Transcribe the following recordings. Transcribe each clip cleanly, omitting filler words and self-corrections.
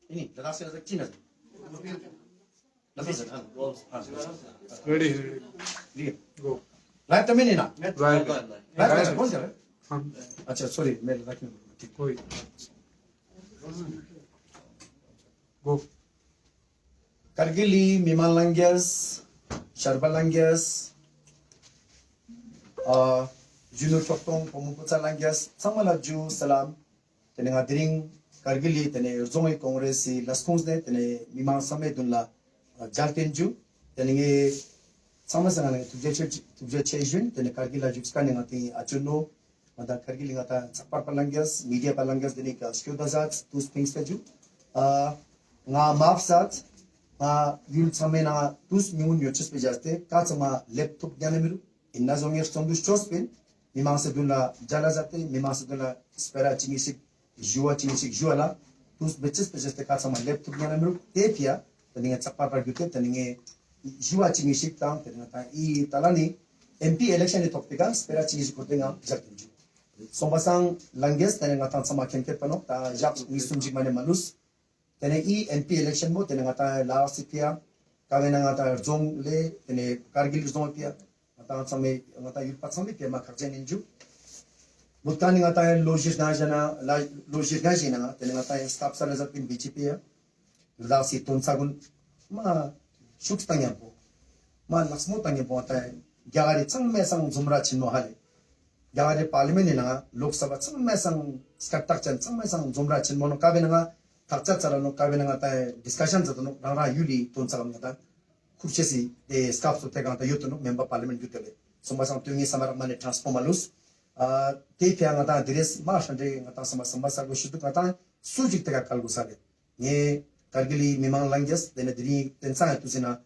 ini relasi ada Cina. Lebih kan? Ready. Dia. Go. Live time ini na? Right. Live time कौन कर? हाँ. अच्छा sorry मैं रखने कोई. Go. Kargili, Mimalangas, Sharbalangas, Juno Chokton, Pomuputsa Langas, Samala Ju Salam, Tenenga Dring, Kargili, Tene Zongi Congress, Las Consne, Tene Mimang Same Dunla, Jalten Ju, Tenenge Samasang to Jejun, Tene Kargila Juxkaningati, Achuno, Mada Kargilingata, Sapar Palangas, Media Palangas, Denica, Skudazat, two things that you, Nga Mapsat. Yul tsame na tus nyun yochis pe jaste ka tsama laptop gyane miru inna zonge stondu chospin mimang se dula jala jate mimang se dula spera chingisik juala tus beches pe jaste ka tsama laptop gyane miru te pia taninga chappa par gyute taninge jua chingisik tang taninga ta I talani MP election ni topika spera chingisik kurtenga jaktinju sombasang langes taninga ta tsama kemke panok ta jak nisumjik mane manus tene MP election mo tene ngata la sipia kagena ngata zong le tene Kargil zong pia ngata same ngata yulpat same pia ma khakjen inju butani ngata logis na jana la logis na jina tene ngata stop sala zat pin BJP ya la si ton sagun ma shuk tangya po ma laksmo tangya po ta gyagari changme sang zumra chinno hale gyagari parliament na lok sabha changme sang skatak chan changme sang zumra chinno no kagena 각자 자라노 까베는 가다 디스커션 저도 나라 유리 돈 사람 가다 쿠르체시 데 스타프 때가다 요토노 멤버 파르멘트 유텔레 소마상 뚱이 사마라만에 트랜스포멀루스 테피앙가다 드레스 마션데 가다 소마사고 슈도 가다 수직 때가 깔고 사게 예 kargili memang langes dene diri tensa tusina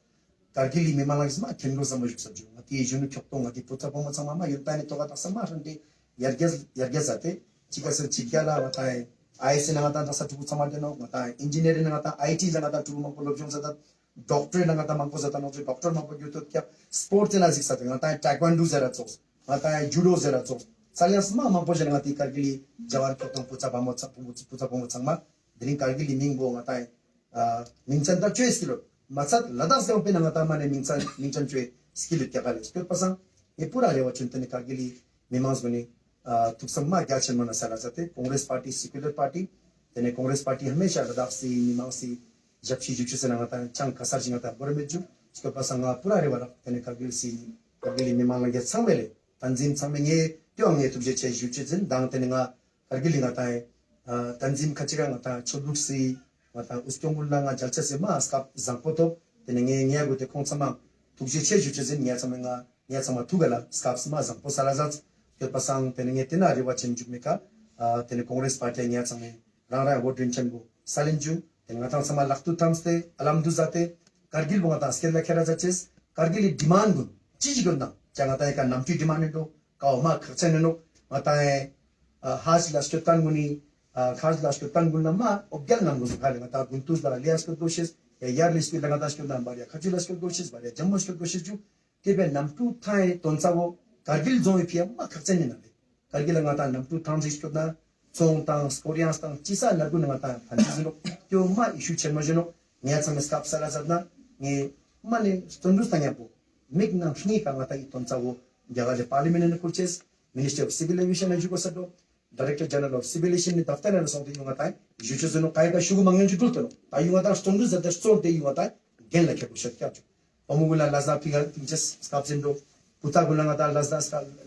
kargili memang langes ma kenro samajuk sabju ati junu kyokto ngati putsa pomo sama ma yutane to gata sama rande yarges ate chikasa chikyala watai IS nangata dasa tuku samadeno ngata engineering nangata IT nangata tuku mangko lobjong zata doctor nangata mangko zata no doctor mangko yutot kya sport na siksa ngata taekwondo zara chos ngata judo zara chos salias ma mangko jana ngati kargili jawan potong pucha pomo changma dring kargili mingbo ngata mingchan da chue skill masat ladakh se open ngata mane mingchan chue skill kya kale to pasang e pura rewa chintane kargili memang goni तुक्सम्मा क्या चलना सारा जाते Congress party secular party तेने Congress party हमेशा लद्दाख से मीमांसी जब she जुचु से लगाता है चंग खसर जिंगता बड़े मिजु उसके पास अंगा पूरा रे वाला तेने करगिल मीमांग लगे संबेले तंजीम संबेंगे त्योंगे तुझे चे जुचु जिन दांग तेने गा करगिल लगाता है तंजीम खचिरा लगाता छोदुक से लगाता उसके मुल्लांगा जलचे से मास का जंपोतो तेने गे गुते कोंसमा तुझे चे जुचु जिन न्या समा तुगला स्काप समा जंपो सालाजात के pasang tenenge tina riwa chenjuk meka tene congress party nya chame rara vote rinchen go salinju tenga tang sama laktu tamste alamdu zate kargil bonga ta skel la khera jaches kargil demand gun chiji gonna changa ta ka namchi demand do ka ma khachan no mata haj la stotan guni khaj la stotan gun ma objal nam gun khale mata guntus da lias ko doshes yar list la ngata stotan baria khajil sto doshes baria jammo sto doshes ju tebe namtu thai tonsago kargil zone pia ma khachene na kargil ngata namtu transit na song tang korean tang chisa lagu ngata phanjino tyo ma issue chenma jeno nya chang skap sala zadna nge mane stondus tanya po mig na khni ka ngata iton chawo jaga je parliament ne kurches ministry of civil aviation education do director general of civil aviation ni daftar na song tinga ngata juchu zeno kai ka shugu mangyen jutul to ayu ngata stondus zadar song te yu ngata gen la ke kushat kya chu omugula laza pigal pinches skap zendo puta gulangata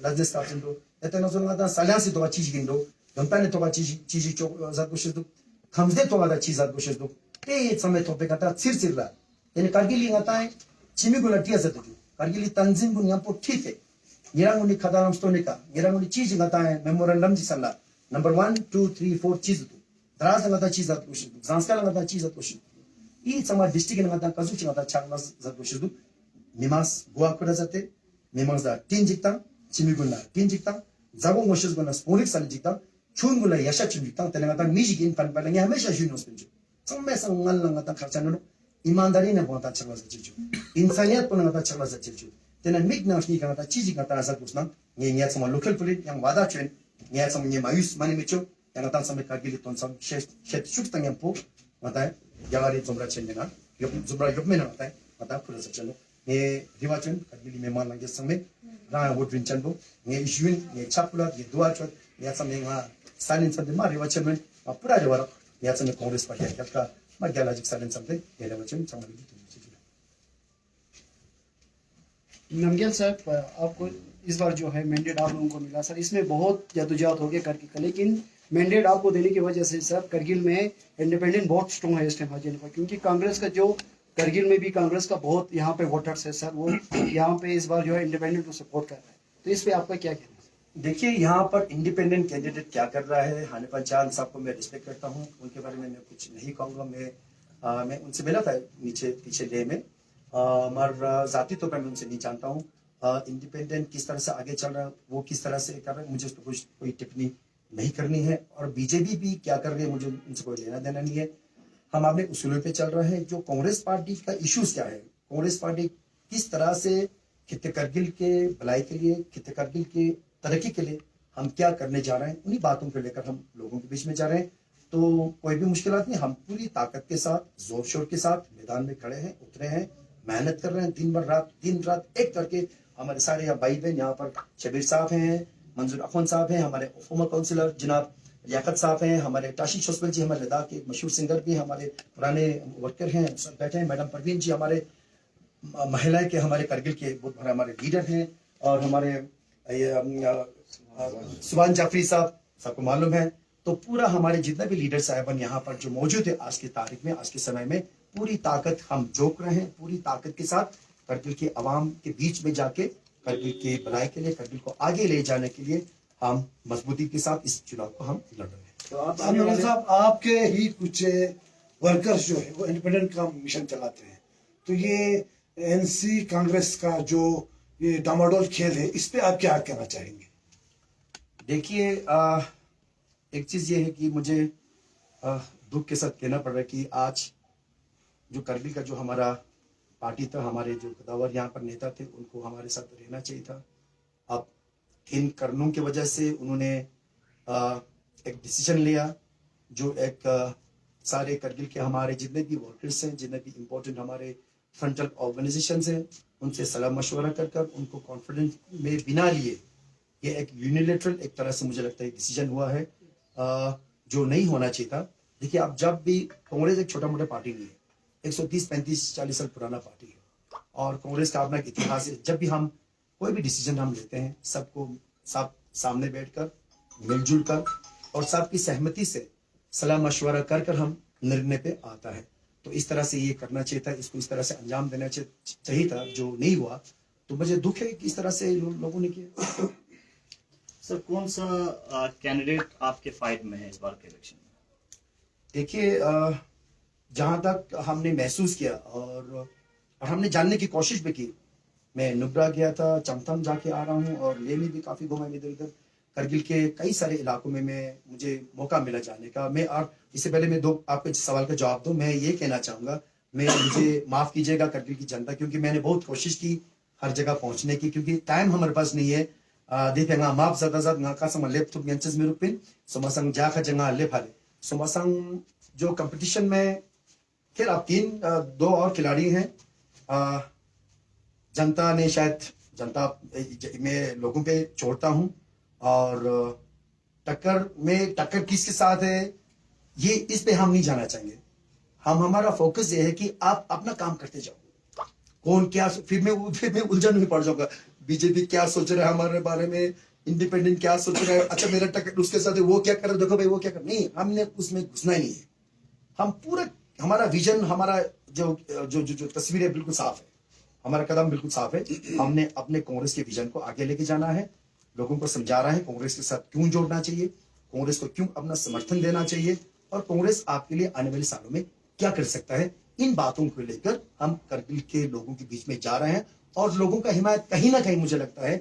lazde stapendo etena zonata saliansi to chijigindo yontane to chiji zadbushidu kamzde to da chizadbushidu te tsame to pekata tsirtsirla ene kargili ngata chimigula tiazadu kargili tanzim gun yampo thite niranguni khadaram stonika niranguni chiji ngata memorandum ji sala number 1 2 3 4 chizu draz ngata chizadbushidu zanskala ngata chizadbushidu I tsama district ngata kazuchi ngata chagla zadbushidu nimas goa kura jate मेमंगजा तीन जिक्तां चिमिगुना तीन जिक्तां जागो मोशसगुना स्पोनिक सल जिक्तां chungula yasha chungitang tenengata mijik in pan palangi hamesha junos pinju samme sangal ngata kharchanu imandari ne bonta chagla zachichu insaniyat pun ngata chagla zachichu tenen mig na shni ngata chiji ngata asa kusna nge nya sama local police yang wada chen nya sama nge mayus mani mecho yang ngata sama kargili ton sam shet chuk tang yampo 맞아요. 야가리 좀라 첸데나 좀라 욕메나 맞아요. 맞아 풀어서 쳤노. 네 리와춘 가빌리 메만 게 상메 나 woodrin chanbo ne juin ne chapula ne duachot ne samengha silence de mari wachmen pura jawara ne sameng congress party ka ma galajik silence samte ele wachmen chamali नमगियल साहब आपको इस बार जो है mandate आप लोगों को मिला sir, इसमें बहुत जदोजहद हो गया करगिल का, लेकिन मैंडेट आपको देने की वजह से सर करगिल में इंडिपेंडेंट बहुत स्ट्रॉन्ग है इस टाइम हाजी पर, क्योंकि कांग्रेस का जो करगिल में भी कांग्रेस का बहुत यहाँ पे वोटर्स है सर, वो यहाँ पे इस बार जो है इंडिपेंडेंट को सपोर्ट कर रहा है, तो इस पे आपका क्या कहना है? देखिए यहाँ पर इंडिपेंडेंट कैंडिडेट क्या कर रहा है, हानिफा जान साहब को मैं रिस्पेक्ट करता हूँ, उनके बारे में मैं कुछ नहीं कहूँगा। मैं उनसे मिला था नीचे पीछे डे में, मगर जाती तो मैं उनसे नहीं जानता हूँ। इंडिपेंडेंट किस तरह से आगे चल रहा है, वो किस तरह से कर रहे हैं, मुझे उस पर कुछ कोई टिप्पणी नहीं करनी है। और बीजेपी भी क्या कर रही है मुझे उनसे कोई लेना देना नहीं है। हम अपने उसूलों पे चल रहे हैं। जो कांग्रेस पार्टी का इश्यूज क्या है, कांग्रेस पार्टी किस तरह से खित्ते करगिल के भलाई के लिए, खित्ते करगिल की तरक्की के लिए हम क्या करने जा रहे हैं, उन्हीं बातों को लेकर हम लोगों के बीच में जा रहे हैं। तो कोई भी मुश्किल नहीं, हम पूरी ताकत के साथ, जोर शोर के साथ मैदान में खड़े हैं, उतरे हैं, मेहनत कर रहे हैं, दिन रात एक करके। हमारे सारे यहाँ भाई बहन यहाँ पर शबीर साहब हैं, मंजूर अखवन साहब हैं, हमारे फॉर्मर काउंसिलर जनाब लियाकत साहब हैं, हमारे टाशी शोसबल जी हमारे लद्दाख के मशहूर सिंगर भी हमारे पुराने वर्कर हैं, सब बैठे हैं। मैडम परवीन जी हमारे महिलाएं के हमारे करगिल के बहुत बड़े हमारे लीडर हैं। और हमारे सुभान जाफरी साहब सबको मालूम है। तो पूरा हमारे जितना भी लीडर साहबान यहाँ पर जो मौजूद है आज की तारीख में, आज के समय में पूरी ताकत हम झोंक रहे हैं, पूरी ताकत के साथ करगिल के अवाम के बीच में जाके करगिल के भलाई के लिए, करगिल को आगे ले जाने के लिए हम मजबूती के साथ इस चुनाव को हम लड़ रहे हैं। तो आप साहब, आपके ही कुछ वर्कर्स जो है वो इंडिपेंडेंट का मिशन चलाते हैं, तो ये एनसी कांग्रेस का जो ये डामाडोल खेल है, इस पे आप क्या कहना चाहेंगे? देखिए एक चीज ये है कि मुझे दुख के साथ कहना पड़ रहा है कि आज जो करगिल का जो हमारा पार्टी था, हमारे जो कदावर यहाँ पर नेता थे, उनको हमारे साथ रहना चाहिए था। अब इन कारणों की वजह से उन्होंने एक डिसीजन लिया जो एक सारे करगिल के हमारे जितने भी वर्कर्स हैं, जितने भी इम्पोर्टेंट हमारे फ्रंटल ऑर्गेनाइजेशंस हैं, उनसे सलाह मशवरा कर उनको कॉन्फिडेंस में बिना लिए ये एक यूनिलेटरल एक तरह से मुझे लगता है डिसीजन हुआ है जो नहीं होना चाहिए था। देखिए आप जब भी, कांग्रेस एक छोटा मोटा पार्टी नहीं है, 130, 35, 40 साल पुराना पार्टी है और कांग्रेस का अपना इतिहास है। जब भी हम कोई भी डिसीजन हम लेते हैं, सबको सब सामने बैठकर मिलजुल कर और सबकी सहमति से सलाह मशवरा कर हम निर्णय पे आता है। तो इस तरह से ये करना चाहिए था, इसको इस तरह से अंजाम देना चाहिए था, जो नहीं हुआ। तो मुझे दुख है कि इस तरह से लोगों ने किया। सर कौन सा कैंडिडेट आपके फाइट में है इस बार के इलेक्शन में? देखिए जहां तक हमने महसूस किया और हमने जानने की कोशिश भी की, मैं नुब्रा गया था, चमथम जाके आ रहा हूँ और ले में भी काफी घूमा इधर उधर करगिल के कई सारे इलाकों में मुझे मौका मिला जाने का। मैं और इससे पहले मैं आपके सवाल का जवाब दूं, मैं ये कहना चाहूंगा, मुझे माफ कीजिएगा करगिल की जनता, क्योंकि मैंने बहुत कोशिश की हर जगह पहुंचने की, क्योंकि टाइम हमारे पास नहीं है। देखे माफ ज्यादा ngaka sama laptop nganches mirupin somasang jaka janga लेफाले सोमासंग जो कंपटीशन में फिर आप दो और खिलाड़ी हैं। जनता ने शायद मैं लोगों पे छोड़ता हूं और टक्कर किसके साथ है ये इस पे हम नहीं जाना चाहेंगे। हमारा फोकस ये है कि आप अपना काम करते जाओ। कौन क्या, फिर मैं उलझन में पड़ जाऊंगा, बीजेपी क्या सोच रहा है हमारे बारे में, इंडिपेंडेंट क्या सोच रहा है, अच्छा मेरा टक्कर उसके साथ है, वो क्या कर रहा है, देखो भाई वो क्या कर, नहीं, हमने उसमें घुसना ही नहीं है। हम पूरा हमारा विजन, हमारा जो जो जो, जो तस्वीर है बिल्कुल साफ है, हमारा कदम बिल्कुल साफ है। हमने अपने कांग्रेस के विजन को आगे लेके जाना है, लोगों को समझा रहा है कांग्रेस के साथ क्यों जोड़ना चाहिए, कांग्रेस को क्यों अपना समर्थन देना चाहिए और कांग्रेस आपके लिए आने वाले सालों में क्या कर सकता है। इन बातों को लेकर हम करगिल के लोगों के बीच में जा रहे हैं और लोगों का हिमायत कहीं ना कहीं मुझे लगता है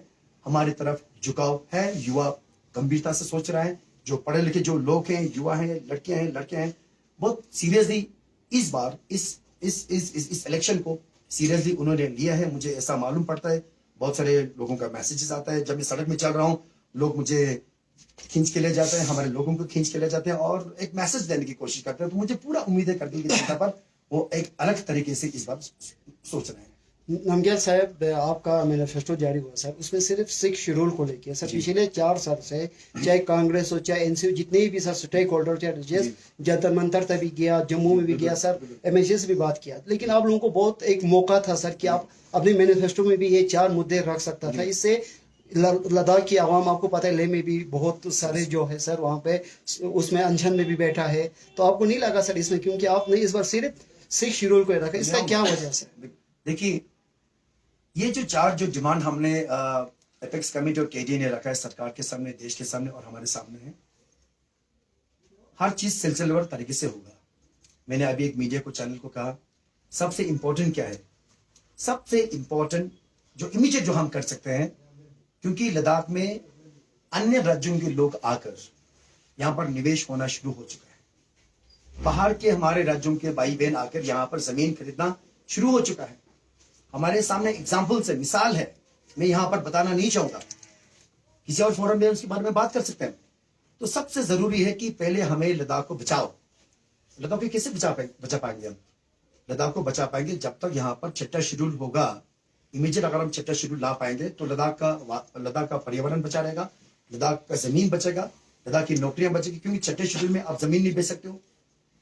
हमारी तरफ झुकाव है। युवा गंभीरता से सोच रहा है, जो पढ़े लिखे जो लोग हैं, युवा हैं, लड़के हैं, बहुत सीरियसली इस बार इस इलेक्शन को सीरियसली उन्होंने लिया है। मुझे ऐसा मालूम पड़ता है, बहुत सारे लोगों का मैसेजेस आता है, जब मैं सड़क में चल रहा हूँ लोग मुझे खींच के ले जाते हैं, हमारे लोगों को खींच के ले जाते हैं और एक मैसेज देने की कोशिश करते हैं। तो मुझे पूरा उम्मीद है करगिल की जनता पर वो एक अलग तरीके से इस बार सोच रहे हैं। नमग्याल साहब, आपका मैनिफेस्टो जारी हुआ सर, उसमें सिर्फ 6 शेड्यूल को लेके सर पिछले 4 साल से चाहे कांग्रेस हो चाहे एनसीयू जितने भी सर स्टेक होल्डर थे, जंतर मंतर तक भी गया, जम्मू में भी गया सर, एमएचए से भी बात किया, लेकिन आप लोगों को बहुत एक मौका था सर कि आप अपने मैनिफेस्टो में भी ये 4 मुद्दे रख सकता था। इससे लद्दाख की आवाम, आपको पता है लेह में भी बहुत सारे जो है सर वहाँ पे उसमें अनशन में भी बैठा है, तो आपको नहीं लगा सर इसमें, क्योंकि आपने इस बार सिर्फ 6 शेड्यूल को रखा, इसका क्या वजह सर? देखिए, ये जो 4 जो डिमांड हमने एपेक्स कमेटी और केडीए ने रखा है सरकार के सामने, देश के सामने और हमारे सामने है, हर चीज सिलसिलेवार तरीके से होगा। मैंने अभी एक मीडिया को चैनल को कहा, सबसे इंपॉर्टेंट क्या है, सबसे इंपॉर्टेंट जो इमीडिएट जो हम कर सकते हैं, क्योंकि लद्दाख में अन्य राज्यों के लोग आकर यहाँ पर निवेश होना शुरू हो चुका है। बाहर के हमारे राज्यों के भाई बहन आकर यहाँ पर जमीन खरीदना शुरू हो चुका है। हमारे सामने एग्जाम्पल्स है, मिसाल है, मैं यहाँ पर बताना नहीं चाहूंगा, किसी और फोरम में उसके बारे में बात कर सकते हैं। तो सबसे जरूरी है कि पहले हमें लद्दाख को बचाओ। लद्दाख को कैसे बचा पाएंगे हम? लद्दाख को बचा पाएंगे जब तक यहाँ पर 6ठा शेड्यूल होगा। इमीडिएट अगर हम 6ठा शेड्यूल ला पाएंगे तो लद्दाख का पर्यावरण बचा रहेगा, लद्दाख का जमीन बचेगा, लद्दाख की नौकरियां बचेगी, क्योंकि 6ठे शेड्यूल में आप जमीन नहीं बेच सकते हो,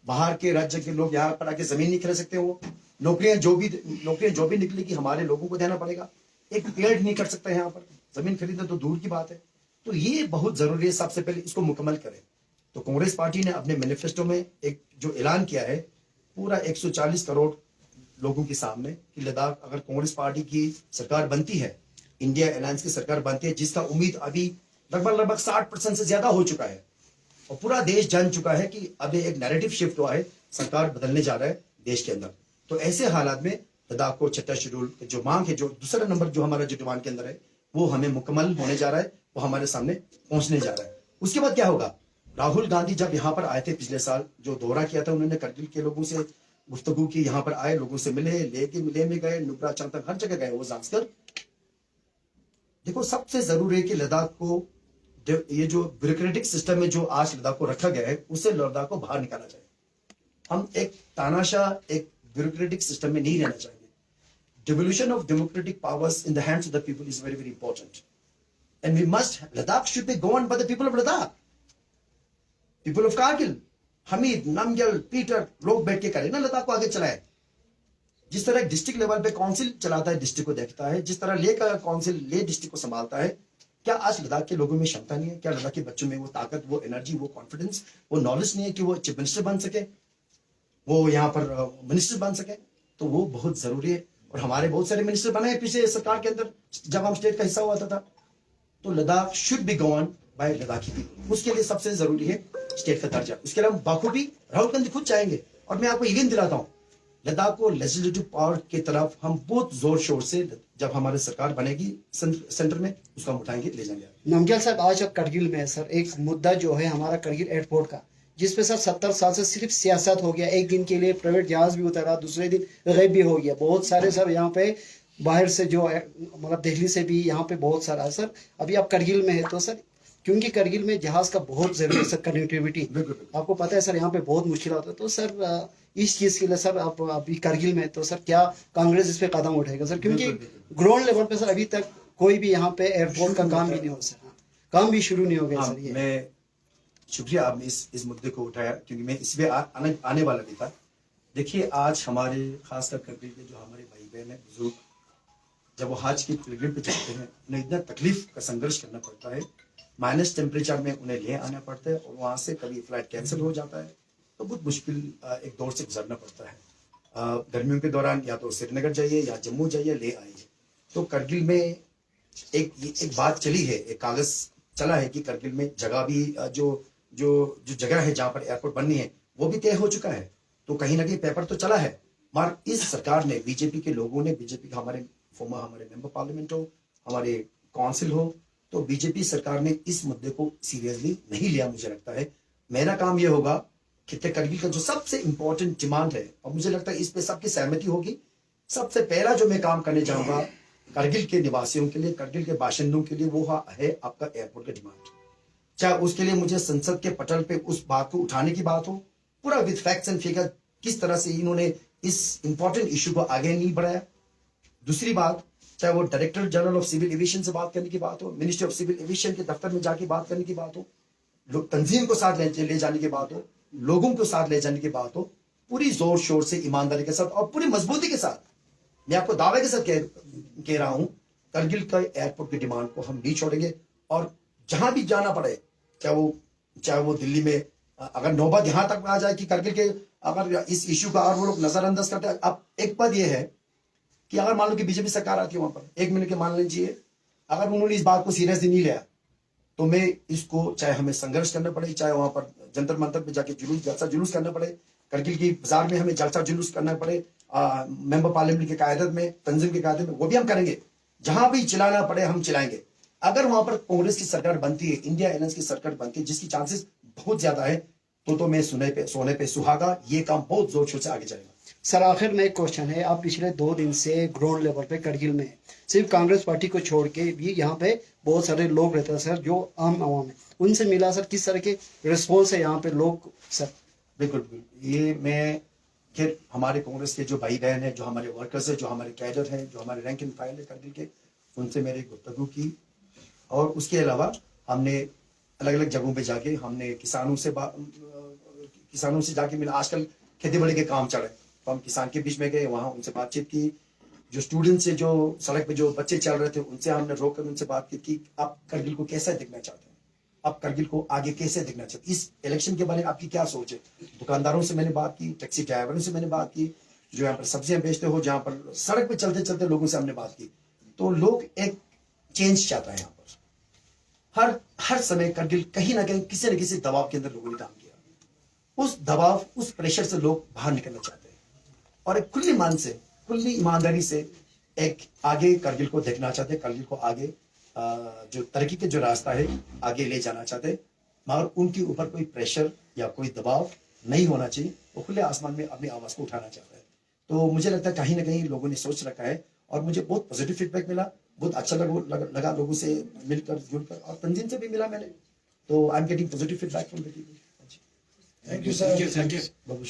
बाहर के राज्य के लोग यहाँ पर आके जमीन नहीं खरीद सकते हो, नौकरियां जो भी निकलेगी हमारे लोगों को देना पड़ेगा, एक पेड़ नहीं कर सकते यहाँ पर, जमीन खरीदना तो दूर की बात है। तो ये बहुत जरूरी है, सबसे पहले इसको मुकम्मल करें। तो कांग्रेस पार्टी ने अपने मैनिफेस्टो में एक जो ऐलान किया है पूरा 140 करोड़ लोगों के सामने कि लद्दाख अगर कांग्रेस पार्टी की सरकार बनती है, इंडिया अलायंस की सरकार बनती है, जिसका उम्मीद अभी लगभग 60% से ज्यादा हो चुका है और पूरा देश जान चुका है कि अभी एक नैरेटिव शिफ्ट हुआ है, सरकार बदलने जा रहा है देश के अंदर। तो ऐसे हालात में लद्दाख को 6ठा शेड्यूल जो मांग है, जो दूसरा नंबर जो हमारा जो डिमांड के अंदर है, वो हमें मुकम्मल होने जा रहा है, वो हमारे सामने पहुंचने जा रहा है। उसके बाद क्या होगा? राहुल गांधी जब यहाँ पर आए थे पिछले साल, जो दौरा किया था उन्होंने, करगिल के लोगों से गुफ्तगू की, यहाँ पर आए, लोगों से मिले, लेह में गए, नुब्रा चंग हर जगह गए वो जाकर। देखो, सबसे जरूरी है कि लद्दाख को ये जो ब्यूरोक्रेटिक सिस्टम में जो आज लद्दाख को रखा गया है, उससे लद्दाख को बाहर निकाला जाए। हम एक तानाशाह एक ब्यूरोक्रेटिक सिस्टम में नहीं रहना चाहेंगे। Devolution of democratic powers in the hands of the people is very, very important. And we must, Ladakh should be governed by the people of Ladakh. People of Kargil, Hamid, Namgyal, Peter, लोग बैठ के करें ना, लद्दाख को आगे चलाए। जिस तरह डिस्ट्रिक्ट लेवल पे काउंसिल चलाता है, डिस्ट्रिक्ट को देखता है, जिस तरह ले का काउंसिल ले डिस्ट्रिक्ट को संभालता है, क्या आज लद्दाख के लोगों में क्षमता नहीं है? क्या लद्दाख के बच्चों में वो ताकत, वो एनर्जी, वो कॉन्फिडेंस, वो नॉलेज नहीं है कि वो चीफ मिनिस्टर बन सके, वो यहाँ पर मिनिस्टर बन सके? तो वो बहुत जरूरी है। और हमारे बहुत सारे मिनिस्टर बने हैं पिछले सरकार के अंदर जब हम स्टेट का हिस्सा हुआ था। तो Ladakh should be govern by Ladakhi people. उसके लिए सबसे जरूरी है स्टेट का दर्जा। उसके अलावा बाखूबी राहुल गांधी खुद चाहेंगे, और मैं आपको यकीन दिलाता हूँ लद्दाख को लेजिस्लेटिव पावर की तरफ हम बहुत जोर शोर से, जब हमारी सरकार बनेगी सेंटर में, उसको हम उठाएंगे, ले जाएंगे। नमग्याल साहब, आज अब करगिल में सर एक मुद्दा जो है हमारा करगिल एयरपोर्ट का, जिसपे सर 70 साल से सिर्फ सियासत हो गया। एक दिन के लिए प्राइवेट जहाज भी उतरा, दूसरे दिन गायब भी हो गया। बहुत सारे सर यहाँ पे बाहर से जो मतलब दिल्ली से भी यहाँ पे बहुत सारा है सर। अभी आप करगिल में है तो सर, क्योंकि करगिल में जहाज का बहुत जरूरी है सर, कनेक्टिविटी आपको पता है सर, यहाँ पे बहुत मुश्किल होता है। तो सर इस चीज के लिए सर आप अभी करगिल में, तो सर क्या कांग्रेस इस पे कदम उठाएगा सर? क्योंकि ग्राउंड लेवल पे सर अभी तक कोई भी यहाँ पे एयरपोर्ट का काम भी नहीं हो सका, काम भी शुरू नहीं हो गया सर। ये शुक्रिया आपने इस मुद्दे को उठाया, क्योंकि मैं इसमें आने वाला भी था। देखिए, आज हमारे खासकर करगिल के जो हमारे भाई बहन है, बुजुर्ग, जब वो हज की पिलग्रिम पे चलते हैं, उन्हें इतना तकलीफ का संघर्ष करना पड़ता है। माइनस टेम्परेचर में उन्हें ले आना पड़ता है, और वहां से कभी फ्लाइट कैंसिल हो जाता है, तो बहुत मुश्किल एक दौर से गुजरना पड़ता है। गर्मियों के दौरान या तो श्रीनगर जाइए या जम्मू जाइए, ले आइए। तो करगिल में एक बात चली है, एक कागज चला है कि करगिल में जगह भी जो जगह है जहां पर एयरपोर्ट बननी है, वो भी तय हो चुका है। तो कहीं ना कहीं पेपर तो चला है, मगर इस सरकार ने, बीजेपी के लोगों ने, बीजेपी का हमारे मेंबर पार्लियामेंट हो, हमारे काउंसिल हो, तो बीजेपी सरकार ने इस मुद्दे को सीरियसली नहीं लिया। मुझे लगता है मेरा काम यह होगा कि करगिल का जो सबसे इंपॉर्टेंट डिमांड है, और मुझे लगता है इस पे सबकी सहमति होगी, सबसे पहला जो मैं काम करने जाऊंगा करगिल के निवासियों के लिए, करगिल के बाशिंदों के लिए, वो है आपका एयरपोर्ट का डिमांड। चाहे उसके लिए मुझे संसद के पटल पे उस बात को उठाने की बात हो, पूरा विद फैक्ट्स एंड फिगर किस तरह से इन्होंने इस इंपॉर्टेंट इशू को आगे नहीं बढ़ाया। दूसरी बात, चाहे वो director general of civil aviation से बात करने की बात हो, मिनिस्ट्री ऑफ सिविल एविएशन के दफ्तर में जाके बात करने की बात हो, तंजीम को साथ ले जाने की बात हो, लोगों को साथ ले जाने की बात हो, पूरी जोर शोर से, ईमानदारी के साथ और पूरी मजबूती के साथ, मैं आपको दावे के साथ कह रहा हूं, करगिल का एयरपोर्ट की डिमांड को हम नहीं छोड़ेंगे। और जहां भी जाना पड़े, चाहे वो दिल्ली में, अगर नौबत यहां तक आ जाए कि करगिल के अगर इस इश्यू का और वो लोग नजरअंदाज करते हैं। अब एक बात यह है कि अगर मान लो कि बीजेपी सरकार आती है वहां पर, 1 मिनट के मान लीजिए, अगर उन्होंने इस बात को सीरियसली नहीं लिया तो मैं इसको, चाहे हमें संघर्ष करना पड़े, चाहे वहां पर जंतर मंतर पे जाके जलसा जुलूस करना पड़े, करगिल की बाजार में हमें जलसा जुलूस करना पड़े, मेंबर पार्लियामेंट की क़यादत में, तंजीम की क़यादत में, वो भी हम करेंगे। जहां भी चिल्लाना पड़े हम चिल्लाएंगे। अगर वहां पर कांग्रेस की सरकार बनती है, इंडिया अलायंस की सरकार बनती है, जिसकी चांसेस बहुत ज्यादा है, तो मैं सोने पे सुहागा, ये काम बहुत जोर शोर से आगे चलेगा। सर आखिर में एक क्वेश्चन है, आप पिछले 2 दिन से ग्राउंड लेवल पे करगिल में सिर्फ कांग्रेस पार्टी को छोड़ के भी यहाँ पे बहुत सारे लोग रहते हैं सर, जो आम आवाम है, उनसे मिला सर, किस तरह के रिस्पॉन्स है यहाँ पे लोग सर? बिल्कुल बिल्कुल, ये मैं फिर हमारे कांग्रेस के जो भाई बहन है, जो हमारे वर्कर्स है, जो हमारे कैडर हैं, जो हमारे रैंक एंड फाइल है करगिल के, उनसे मेरी गुफ्तगू की। और उसके अलावा हमने अलग अलग जगहों पे जाके हमने किसानों से जाके मिला। आजकल खेती बाड़ी के काम चल रहे, तो हम किसान के बीच में गए, वहाँ उनसे बातचीत की। जो स्टूडेंट्स से, जो सड़क पे जो बच्चे चल रहे थे, उनसे हमने रोककर उनसे बात की कि आप करगिल को कैसे देखना चाहते हैं, आप करगिल को आगे कैसे देखना चाहते हैं, इस इलेक्शन के बारे में आपकी क्या सोच है। दुकानदारों से मैंने बात की, टैक्सी ड्राइवरों से मैंने बात की, जो यहाँ पर सब्जियां बेचते हो, जहाँ पर सड़क पे चलते चलते लोगों से हमने बात की। तो लोग एक चेंज चाहता है यहाँ पर। हर समय करगिल कहीं ना कहीं किसी न किसी दबाव के अंदर लोगों ने काम किया। उस दबाव, उस प्रेशर से लोग बाहर निकलना चाहते हैं और एक खुली मन से, खुली ईमानदारी से एक आगे करगिल को देखना चाहते हैं, करगिल को आगे जो तरक्की के जो रास्ता है आगे ले जाना चाहते हैं। मगर उनके ऊपर कोई प्रेशर या कोई दबाव नहीं होना चाहिए। वो खुले आसमान में अपनी आवाज को उठाना चाहता है। तो मुझे लगता है कहीं ना कहीं लोगों ने सोच रखा है और मुझे बहुत पॉजिटिव फीडबैक मिला, बहुत अच्छा लगा लोगों से मिलकर जुलकर, और तंजीम से भी मिला मैंने। तो I am getting positive feedback from the people. Thank you sir. बहुत